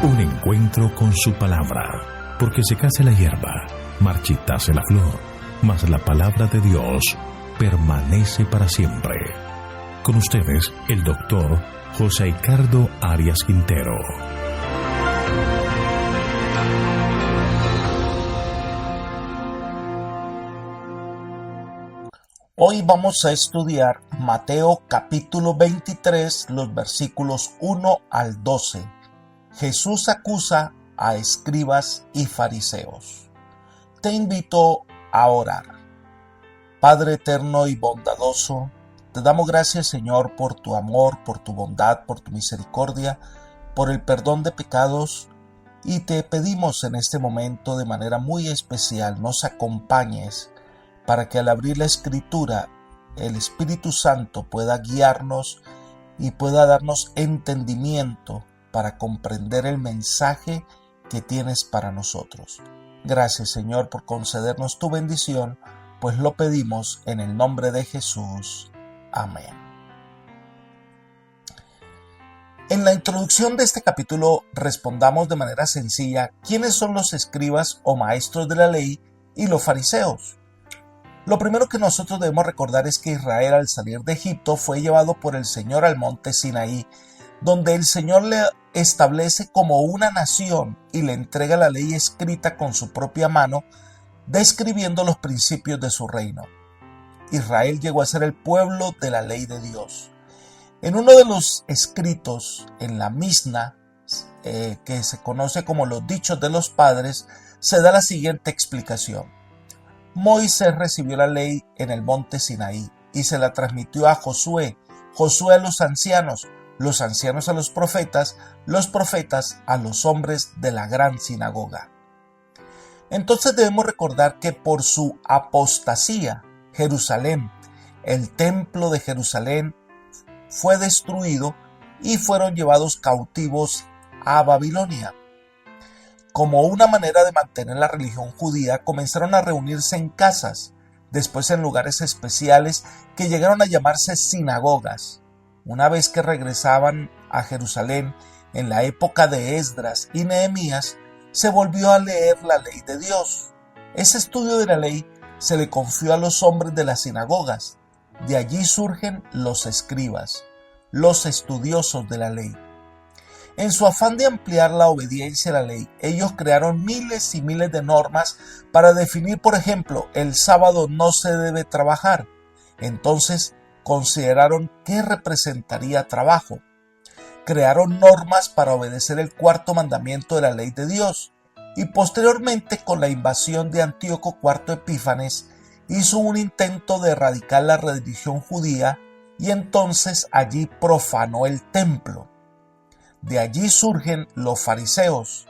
Un encuentro con su palabra, porque secase la hierba, marchitase la flor, mas la palabra de Dios permanece para siempre. Con ustedes, el doctor José Ricardo Arias Quintero. Hoy vamos a estudiar Mateo capítulo 23, los versículos 1 al 12. Jesús acusa a escribas y fariseos. Te invito a orar. Padre eterno y bondadoso, te damos gracias, Señor, por tu amor, por tu bondad, por tu misericordia, por el perdón de pecados, y te pedimos en este momento de manera muy especial nos acompañes para que al abrir la Escritura el Espíritu Santo pueda guiarnos y pueda darnos entendimiento para comprender el mensaje que tienes para nosotros. Gracias, Señor, por concedernos tu bendición, pues lo pedimos en el nombre de Jesús. Amén. En la introducción de este capítulo respondamos de manera sencilla quiénes son los escribas o maestros de la ley y los fariseos. Lo primero que nosotros debemos recordar es que Israel, al salir de Egipto, fue llevado por el Señor al monte Sinaí, donde el Señor le establece como una nación y le entrega la ley escrita con su propia mano, describiendo los principios de su reino. Israel llegó a ser el pueblo de la ley de Dios. En uno de los escritos, en la Misna, que se conoce como los dichos de los padres, se da la siguiente explicación. Moisés recibió la ley en el monte Sinaí y se la transmitió a Josué, Josué a los ancianos a los profetas a los hombres de la gran sinagoga. Entonces debemos recordar que por su apostasía, Jerusalén, el templo de Jerusalén, fue destruido y fueron llevados cautivos a Babilonia. Como una manera de mantener la religión judía, comenzaron a reunirse en casas, después en lugares especiales que llegaron a llamarse sinagogas. Una vez que regresaban a Jerusalén, en la época de Esdras y Nehemías, se volvió a leer la ley de Dios. Ese estudio de la ley se le confió a los hombres de las sinagogas. De allí surgen los escribas, los estudiosos de la ley. En su afán de ampliar la obediencia a la ley, ellos crearon miles y miles de normas para definir, por ejemplo, el sábado no se debe trabajar. Entonces consideraron qué representaría trabajo. Crearon normas para obedecer el cuarto mandamiento de la ley de Dios. Y posteriormente, con la invasión de Antíoco IV Epífanes, hizo un intento de erradicar la religión judía y entonces allí profanó el templo. De allí surgen los fariseos.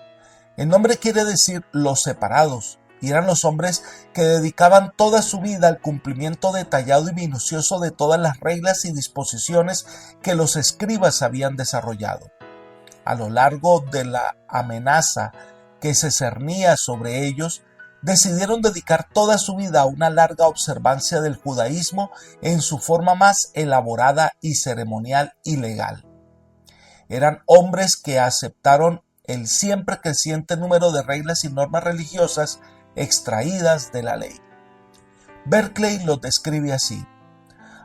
El nombre quiere decir los separados, y eran los hombres que dedicaban toda su vida al cumplimiento detallado y minucioso de todas las reglas y disposiciones que los escribas habían desarrollado. A lo largo de la amenaza que se cernía sobre ellos, decidieron dedicar toda su vida a una larga observancia del judaísmo en su forma más elaborada y ceremonial y legal. Eran hombres que aceptaron el siempre creciente número de reglas y normas religiosas extraídas de la ley. Berkeley los describe así.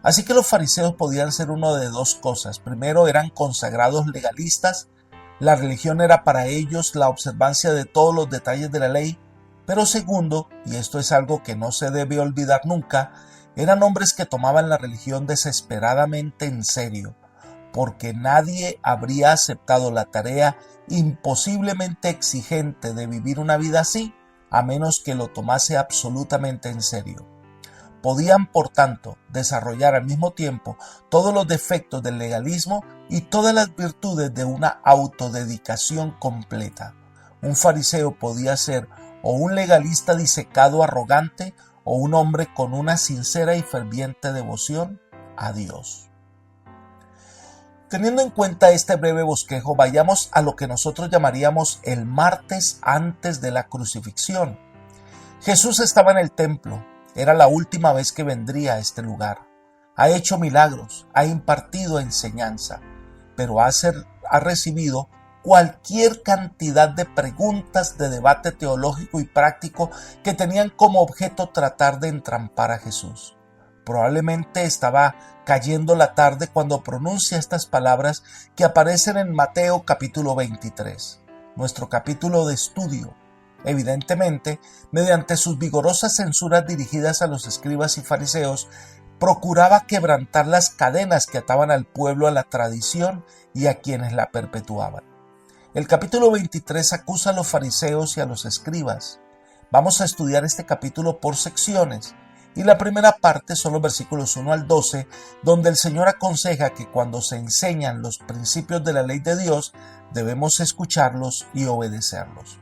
Así que los fariseos podían ser uno de dos cosas. Primero, eran consagrados legalistas. La religión era para ellos la observancia de todos los detalles de la ley. Pero segundo, y esto es algo que no se debe olvidar nunca, eran hombres que tomaban la religión desesperadamente en serio, porque nadie habría aceptado la tarea imposiblemente exigente de vivir una vida así, a menos que lo tomase absolutamente en serio. Podían, por tanto, desarrollar al mismo tiempo todos los defectos del legalismo y todas las virtudes de una autodedicación completa. Un fariseo podía ser o un legalista disecado arrogante o un hombre con una sincera y ferviente devoción a Dios. Teniendo en cuenta este breve bosquejo, vayamos a lo que nosotros llamaríamos el martes antes de la crucifixión. Jesús estaba en el templo, era la última vez que vendría a este lugar. Ha hecho milagros, ha impartido enseñanza, pero ha recibido cualquier cantidad de preguntas de debate teológico y práctico que tenían como objeto tratar de entrampar a Jesús. Probablemente estaba cayendo la tarde cuando pronuncia estas palabras que aparecen en Mateo capítulo 23, nuestro capítulo de estudio. Evidentemente, mediante sus vigorosas censuras dirigidas a los escribas y fariseos, procuraba quebrantar las cadenas que ataban al pueblo a la tradición y a quienes la perpetuaban. El capítulo 23 acusa a los fariseos y a los escribas. Vamos a estudiar este capítulo por secciones, y la primera parte son los versículos 1 al 12, donde el Señor aconseja que cuando se enseñan los principios de la ley de Dios, debemos escucharlos y obedecerlos.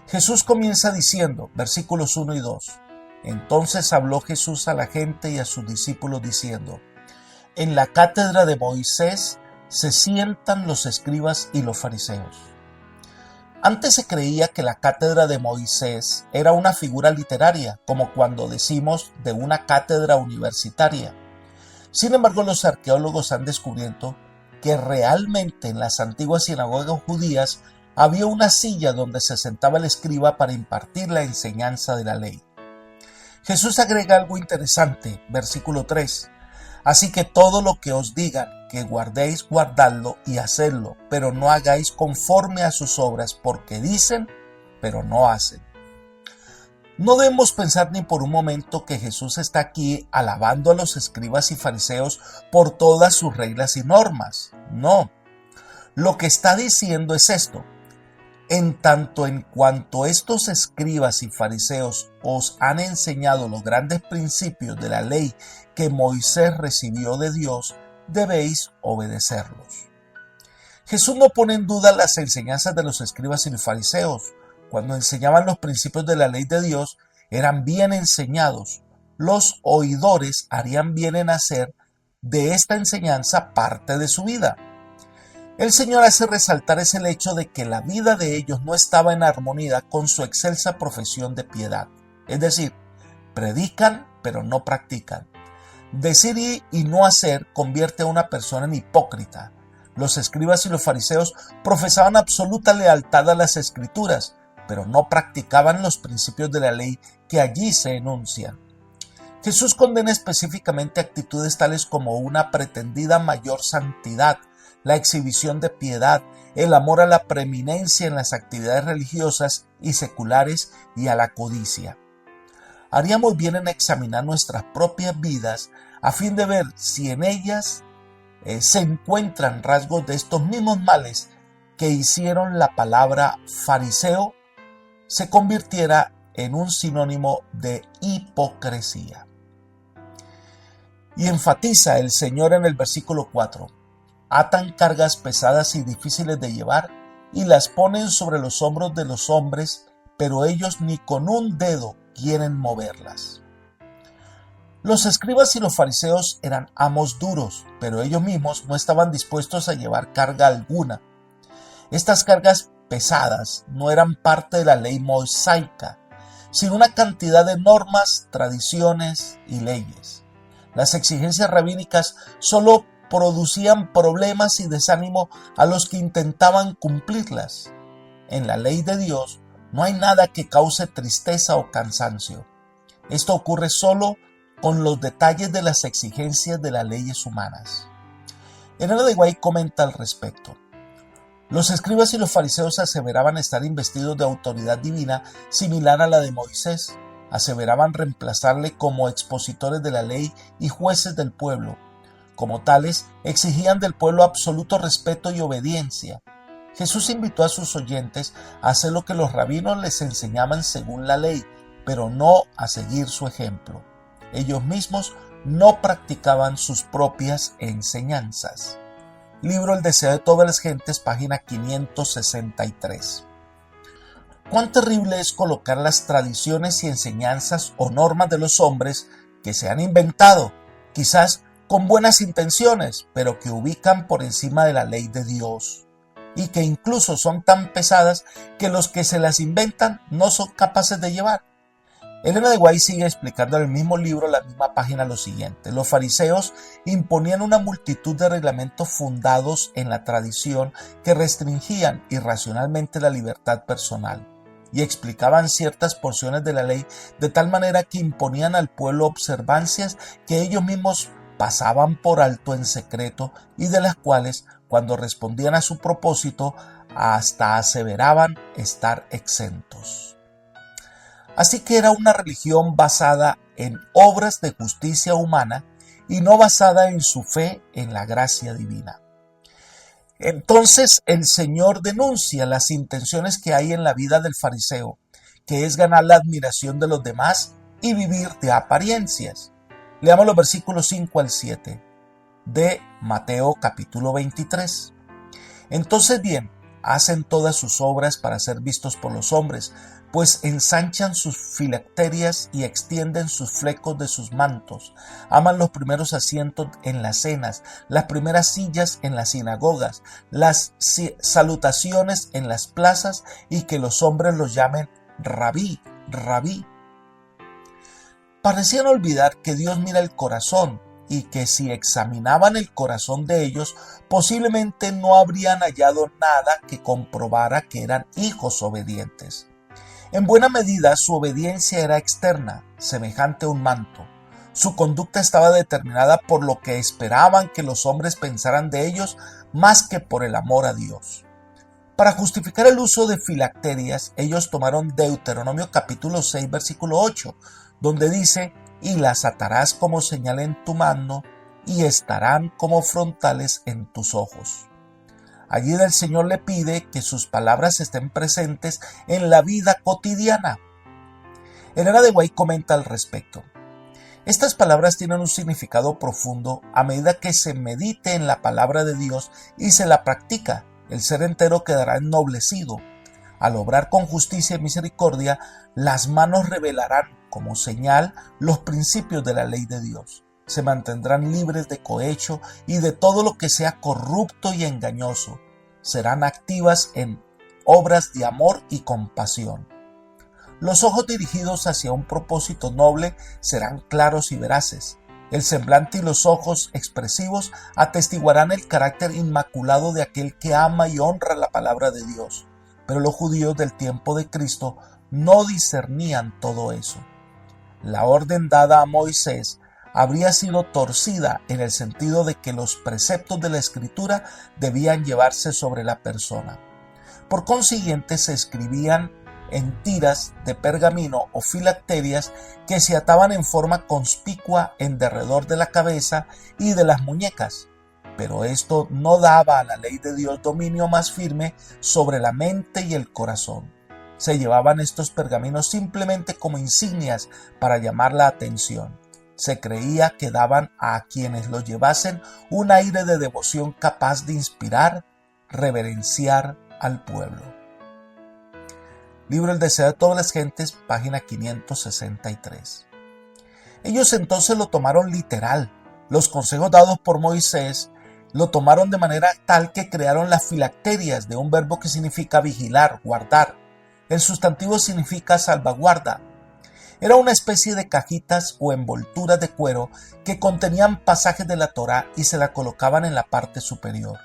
Jesús comienza diciendo, versículos 1 y 2, entonces habló Jesús a la gente y a sus discípulos diciendo, en la cátedra de Moisés se sientan los escribas y los fariseos. Antes se creía que la cátedra de Moisés era una figura literaria, como cuando decimos de una cátedra universitaria. Sin embargo, los arqueólogos han descubierto que realmente en las antiguas sinagogas judías había una silla donde se sentaba el escriba para impartir la enseñanza de la ley. Jesús agrega algo interesante, versículo 3. Así que todo lo que os digan que guardéis, guardadlo y hacedlo, pero no hagáis conforme a sus obras, porque dicen, pero no hacen. No debemos pensar ni por un momento que Jesús está aquí alabando a los escribas y fariseos por todas sus reglas y normas. No. Lo que está diciendo es esto. En tanto en cuanto estos escribas y fariseos os han enseñado los grandes principios de la ley que Moisés recibió de Dios, debéis obedecerlos. Jesús no pone en duda las enseñanzas de los escribas y los fariseos. Cuando enseñaban los principios de la ley de Dios, eran bien enseñados. Los oidores harían bien en hacer de esta enseñanza parte de su vida. El Señor hace resaltar es el hecho de que la vida de ellos no estaba en armonía con su excelsa profesión de piedad. Es decir, predican pero no practican. Decir y no hacer convierte a una persona en hipócrita. Los escribas y los fariseos profesaban absoluta lealtad a las Escrituras, pero no practicaban los principios de la ley que allí se enuncian. Jesús condena específicamente actitudes tales como una pretendida mayor santidad, la exhibición de piedad, el amor a la preeminencia en las actividades religiosas y seculares y a la codicia. Haríamos bien en examinar nuestras propias vidas a fin de ver si en ellas se encuentran rasgos de estos mismos males que hicieron la palabra fariseo se convirtiera en un sinónimo de hipocresía. Y enfatiza el Señor en el versículo 4. Atan cargas pesadas y difíciles de llevar y las ponen sobre los hombros de los hombres, pero ellos ni con un dedo quieren moverlas. Los escribas y los fariseos eran amos duros, pero ellos mismos no estaban dispuestos a llevar carga alguna. Estas cargas pesadas no eran parte de la ley mosaica, sino una cantidad de normas, tradiciones y leyes. Las exigencias rabínicas solo producían problemas y desánimo a los que intentaban cumplirlas. En la ley de Dios no hay nada que cause tristeza o cansancio. Esto ocurre solo con los detalles de las exigencias de las leyes humanas. Elena de White comenta al respecto. Los escribas y los fariseos aseveraban estar investidos de autoridad divina similar a la de Moisés. Aseveraban reemplazarle como expositores de la ley y jueces del pueblo. Como tales, exigían del pueblo absoluto respeto y obediencia. Jesús invitó a sus oyentes a hacer lo que los rabinos les enseñaban según la ley, pero no a seguir su ejemplo. Ellos mismos no practicaban sus propias enseñanzas. Libro El deseo de todas las gentes, página 563. Cuán terrible es colocar las tradiciones y enseñanzas o normas de los hombres que se han inventado, quizás con buenas intenciones, pero que ubican por encima de la ley de Dios, y que incluso son tan pesadas que los que se las inventan no son capaces de llevar. Elena de White sigue explicando en el mismo libro, la misma página, lo siguiente: los fariseos imponían una multitud de reglamentos fundados en la tradición que restringían irracionalmente la libertad personal y explicaban ciertas porciones de la ley de tal manera que imponían al pueblo observancias que ellos mismos pasaban por alto en secreto y de las cuales, cuando respondían a su propósito, hasta aseveraban estar exentos. Así que era una religión basada en obras de justicia humana y no basada en su fe en la gracia divina. Entonces el Señor denuncia las intenciones que hay en la vida del fariseo, que es ganar la admiración de los demás y vivir de apariencias. Leamos los versículos 5 al 7 de Mateo capítulo 23. Entonces bien, hacen todas sus obras para ser vistos por los hombres, pues ensanchan sus filacterias y extienden sus flecos de sus mantos. Aman los primeros asientos en las cenas, las primeras sillas en las sinagogas, las salutaciones en las plazas y que los hombres los llamen rabí, rabí. Parecían olvidar que Dios mira el corazón y que si examinaban el corazón de ellos, posiblemente no habrían hallado nada que comprobara que eran hijos obedientes. En buena medida su obediencia era externa, semejante a un manto. Su conducta estaba determinada por lo que esperaban que los hombres pensaran de ellos más que por el amor a Dios. Para justificar el uso de filacterias, ellos tomaron Deuteronomio capítulo 6, versículo 8, donde dice: «Y las atarás como señal en tu mano, y estarán como frontales en tus ojos». Allí el Señor le pide que sus palabras estén presentes en la vida cotidiana. Elena de White comenta al respecto: estas palabras tienen un significado profundo a medida que se medite en la palabra de Dios y se la practica. El ser entero quedará ennoblecido. Al obrar con justicia y misericordia, las manos revelarán como señal los principios de la ley de Dios. Se mantendrán libres de cohecho y de todo lo que sea corrupto y engañoso. Serán activas en obras de amor y compasión. Los ojos dirigidos hacia un propósito noble serán claros y veraces. El semblante y los ojos expresivos atestiguarán el carácter inmaculado de aquel que ama y honra la palabra de Dios. Pero los judíos del tiempo de Cristo no discernían todo eso. La orden dada a Moisés habría sido torcida en el sentido de que los preceptos de la Escritura debían llevarse sobre la persona. Por consiguiente, se escribían en tiras de pergamino o filacterias que se ataban en forma conspicua en derredor de la cabeza y de las muñecas. Pero esto no daba a la ley de Dios dominio más firme sobre la mente y el corazón. Se llevaban estos pergaminos simplemente como insignias para llamar la atención. Se creía que daban a quienes los llevasen un aire de devoción capaz de inspirar, reverenciar al pueblo. Libro El deseo de todas las gentes, página 563. Ellos entonces lo tomaron literal. Los consejos dados por Moisés lo tomaron de manera tal que crearon las filacterias, de un verbo que significa vigilar, guardar. El sustantivo significa salvaguarda. Era una especie de cajitas o envolturas de cuero que contenían pasajes de la Torá y se la colocaban en la parte superior.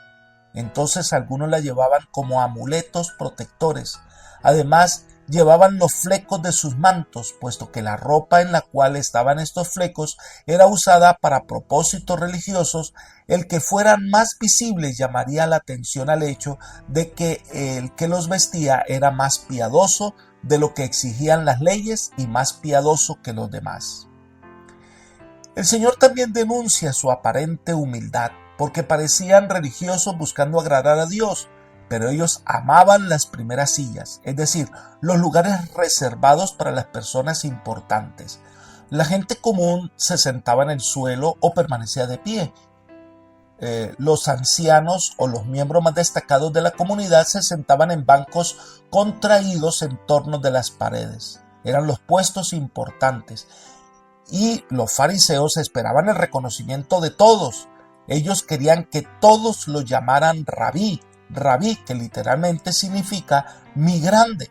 Entonces algunos la llevaban como amuletos protectores. Además, llevaban los flecos de sus mantos, puesto que la ropa en la cual estaban estos flecos era usada para propósitos religiosos. El que fueran más visibles llamaría la atención al hecho de que el que los vestía era más piadoso de lo que exigían las leyes y más piadoso que los demás. El Señor también denuncia su aparente humildad, porque parecían religiosos buscando agradar a Dios, pero ellos amaban las primeras sillas, es decir, los lugares reservados para las personas importantes. La gente común se sentaba en el suelo o permanecía de pie. Los ancianos o los miembros más destacados de la comunidad se sentaban en bancos contraídos en torno de las paredes. Eran los puestos importantes y los fariseos esperaban el reconocimiento de todos. Ellos querían que todos lo llamaran rabí, rabí, que literalmente significa mi grande.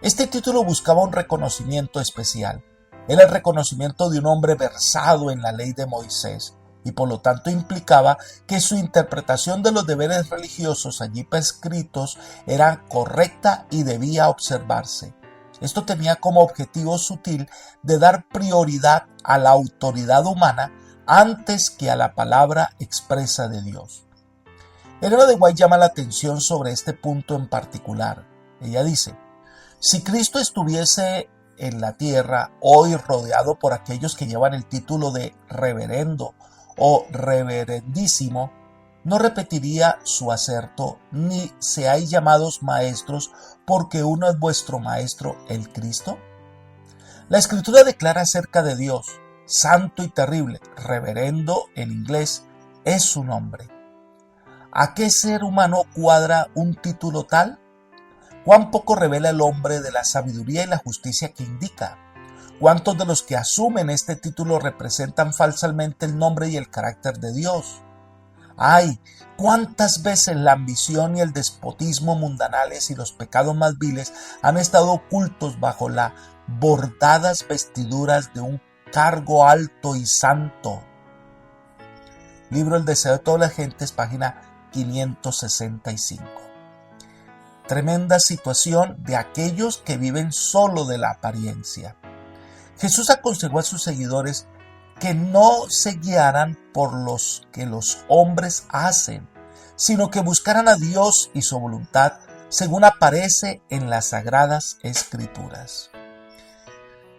Este título buscaba un reconocimiento especial. Era el reconocimiento de un hombre versado en la ley de Moisés y por lo tanto implicaba que su interpretación de los deberes religiosos allí prescritos era correcta y debía observarse. Esto tenía como objetivo sutil de dar prioridad a la autoridad humana antes que a la palabra expresa de Dios. Elena de White llama la atención sobre este punto en particular. Ella dice: si Cristo estuviese en la tierra hoy rodeado por aquellos que llevan el título de reverendo o reverendísimo, no repetiría su aserto, ni seáis llamados maestros porque uno es vuestro maestro, el Cristo. La Escritura declara acerca de Dios, santo y terrible, reverendo en inglés, es su nombre. ¿A qué ser humano cuadra un título tal? ¿Cuán poco revela el hombre de la sabiduría y la justicia que indica? ¿Cuántos de los que asumen este título representan falsamente el nombre y el carácter de Dios? ¡Ay! ¿Cuántas veces la ambición y el despotismo mundanales y los pecados más viles han estado ocultos bajo las bordadas vestiduras de un cargo alto y santo? Libro El deseo de todas las gentes, página 565. Tremenda situación de aquellos que viven solo de la apariencia. Jesús aconsejó a sus seguidores que no se guiaran por los que los hombres hacen, sino que buscaran a Dios y su voluntad, según aparece en las Sagradas Escrituras.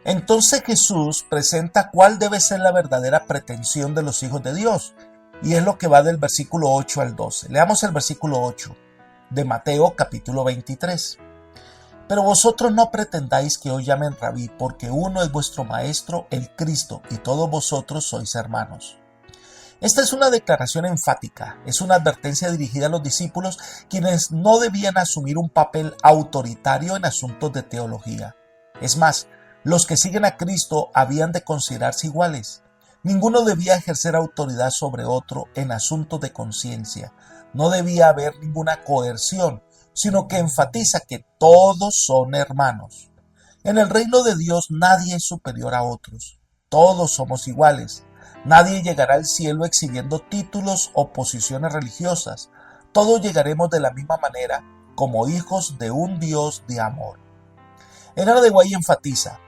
Entonces Jesús presenta cuál debe ser la verdadera pretensión de los hijos de Dios, y es lo que va del versículo 8 al 12. Leamos el versículo 8 de Mateo capítulo 23. Pero vosotros no pretendáis que os llamen rabí, porque uno es vuestro maestro, el Cristo, y todos vosotros sois hermanos. Esta es una declaración enfática, es una advertencia dirigida a los discípulos, quienes no debían asumir un papel autoritario en asuntos de teología. Es más, los que siguen a Cristo habían de considerarse iguales. Ninguno debía ejercer autoridad sobre otro en asuntos de conciencia. No debía haber ninguna coerción, sino que enfatiza que todos son hermanos. En el reino de Dios nadie es superior a otros. Todos somos iguales. Nadie llegará al cielo exhibiendo títulos o posiciones religiosas. Todos llegaremos de la misma manera, como hijos de un Dios de amor. Elena de White enfatiza: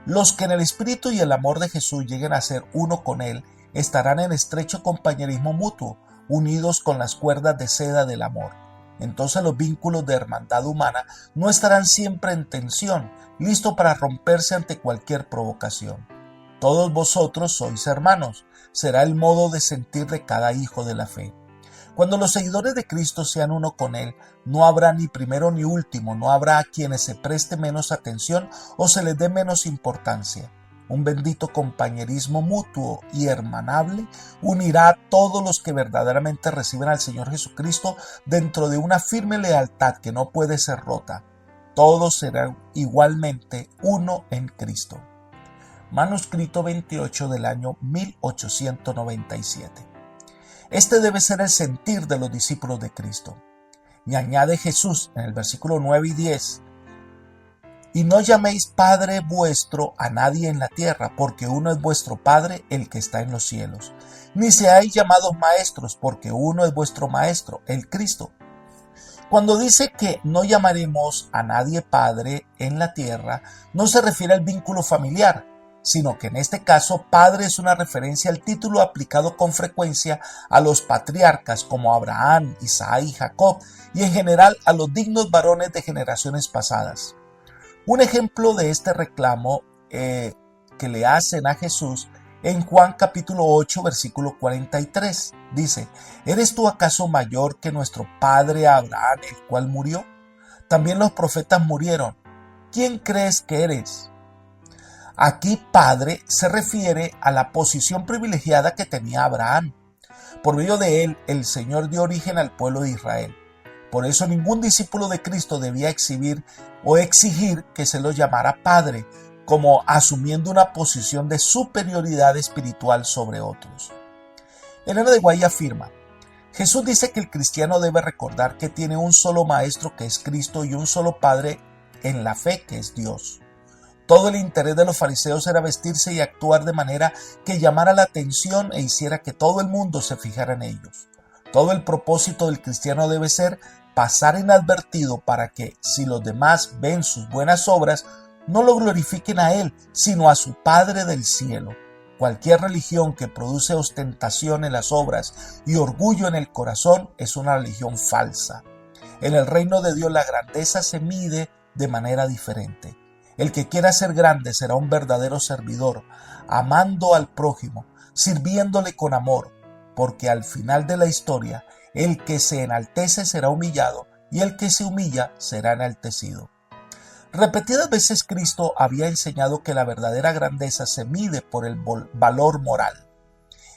los que en el espíritu y el amor de Jesús lleguen a ser uno con Él, estarán en estrecho compañerismo mutuo, unidos con las cuerdas de seda del amor. Entonces los vínculos de hermandad humana no estarán siempre en tensión, listos para romperse ante cualquier provocación. Todos vosotros sois hermanos, será el modo de sentir de cada hijo de la fe. Cuando los seguidores de Cristo sean uno con Él, no habrá ni primero ni último, no habrá a quienes se preste menos atención o se les dé menos importancia. Un bendito compañerismo mutuo y hermanable unirá a todos los que verdaderamente reciben al Señor Jesucristo dentro de una firme lealtad que no puede ser rota. Todos serán igualmente uno en Cristo. Manuscrito 28 del año 1897. Este debe ser el sentir de los discípulos de Cristo. Y añade Jesús en el versículo 9 y 10: y no llaméis Padre vuestro a nadie en la tierra, porque uno es vuestro Padre, el que está en los cielos. Ni seáis llamados maestros, porque uno es vuestro Maestro, el Cristo. Cuando dice que no llamaremos a nadie Padre en la tierra, no se refiere al vínculo familiar, sino que en este caso Padre es una referencia al título aplicado con frecuencia a los patriarcas como Abraham, Isaac y Jacob, y en general a los dignos varones de generaciones pasadas. Un ejemplo de este reclamo que le hacen a Jesús en Juan capítulo 8 versículo 43 dice: ¿eres tú acaso mayor que nuestro padre Abraham, el cual murió? También los profetas murieron. ¿Quién crees que eres? Aquí padre se refiere a la posición privilegiada que tenía Abraham. Por medio de él, el Señor dio origen al pueblo de Israel. Por eso ningún discípulo de Cristo debía exhibir o exigir que se lo llamara Padre, como asumiendo una posición de superioridad espiritual sobre otros. Elena de White afirma: Jesús dice que el cristiano debe recordar que tiene un solo Maestro que es Cristo y un solo Padre en la fe que es Dios. Todo el interés de los fariseos era vestirse y actuar de manera que llamara la atención e hiciera que todo el mundo se fijara en ellos. Todo el propósito del cristiano debe ser pasar inadvertido para que, si los demás ven sus buenas obras, no lo glorifiquen a Él, sino a su Padre del cielo. Cualquier religión que produce ostentación en las obras y orgullo en el corazón es una religión falsa. En el reino de Dios la grandeza se mide de manera diferente. El que quiera ser grande será un verdadero servidor, amando al prójimo, sirviéndole con amor, porque al final de la historia, el que se enaltece será humillado y el que se humilla será enaltecido. Repetidas veces Cristo había enseñado que la verdadera grandeza se mide por el valor moral.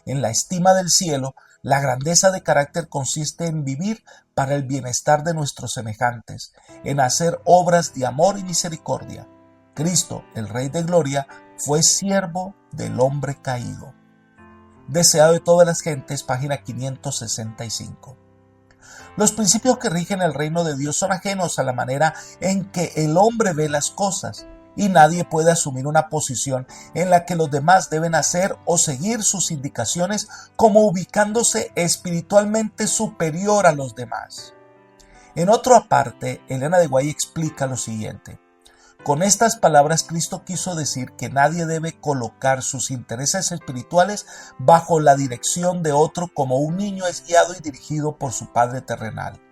En la estima del cielo, la grandeza de carácter consiste en vivir para el bienestar de nuestros semejantes, en hacer obras de amor y misericordia. Cristo, el Rey de Gloria, fue siervo del hombre caído. Deseado de todas las gentes, página 565. Los principios que rigen el reino de Dios son ajenos a la manera en que el hombre ve las cosas, y nadie puede asumir una posición en la que los demás deben hacer o seguir sus indicaciones como ubicándose espiritualmente superior a los demás. En otra parte, Elena de White explica lo siguiente. Con estas palabras Cristo quiso decir que nadie debe colocar sus intereses espirituales bajo la dirección de otro como un niño es guiado y dirigido por su padre terrenal.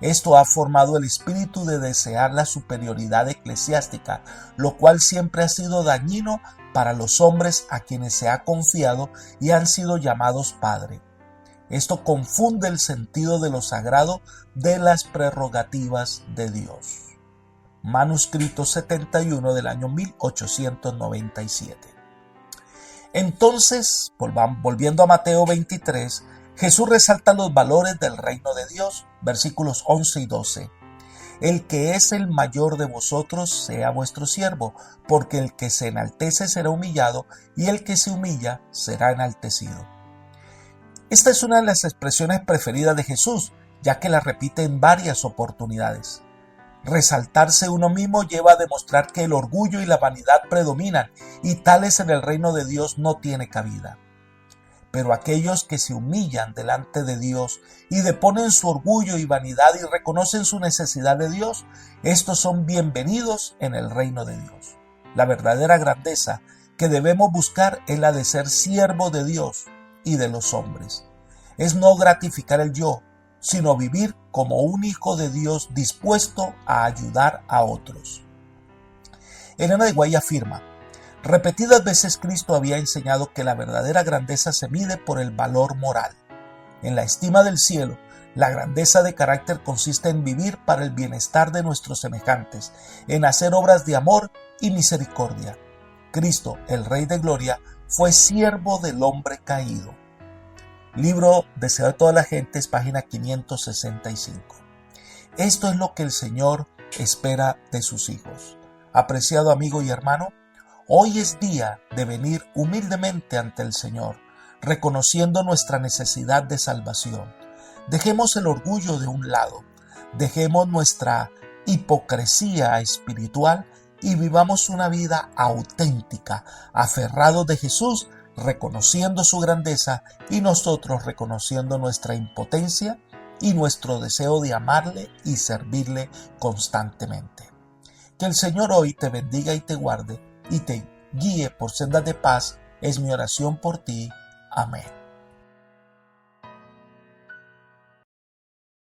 Esto ha formado el espíritu de desear la superioridad eclesiástica, lo cual siempre ha sido dañino para los hombres a quienes se ha confiado y han sido llamados Padre. Esto confunde el sentido de lo sagrado de las prerrogativas de Dios. Manuscrito 71 del año 1897. Entonces, volviendo a Mateo 23, Jesús resalta los valores del reino de Dios, versículos 11 y 12. El que es el mayor de vosotros sea vuestro siervo, porque el que se enaltece será humillado, y el que se humilla será enaltecido. Esta es una de las expresiones preferidas de Jesús, ya que la repite en varias oportunidades. Resaltarse uno mismo lleva a demostrar que el orgullo y la vanidad predominan, y tales en el reino de Dios no tiene cabida. Pero aquellos que se humillan delante de Dios y deponen su orgullo y vanidad y reconocen su necesidad de Dios, estos son bienvenidos en el reino de Dios. La verdadera grandeza que debemos buscar es la de ser siervo de Dios y de los hombres. Es no gratificar el yo, sino vivir como un hijo de Dios dispuesto a ayudar a otros. Elena de White afirma, repetidas veces Cristo había enseñado que la verdadera grandeza se mide por el valor moral. En la estima del cielo, la grandeza de carácter consiste en vivir para el bienestar de nuestros semejantes, en hacer obras de amor y misericordia. Cristo, el Rey de Gloria, fue siervo del hombre caído. Libro Deseado de todas las gentes, página 565. Esto es lo que el Señor espera de sus hijos. Apreciado amigo y hermano, hoy es día de venir humildemente ante el Señor, reconociendo nuestra necesidad de salvación. Dejemos el orgullo de un lado, dejemos nuestra hipocresía espiritual y vivamos una vida auténtica, aferrados de Jesús, reconociendo su grandeza y nosotros reconociendo nuestra impotencia y nuestro deseo de amarle y servirle constantemente. Que el Señor hoy te bendiga y te guarde y te guíe por sendas de paz, es mi oración por ti. Amén.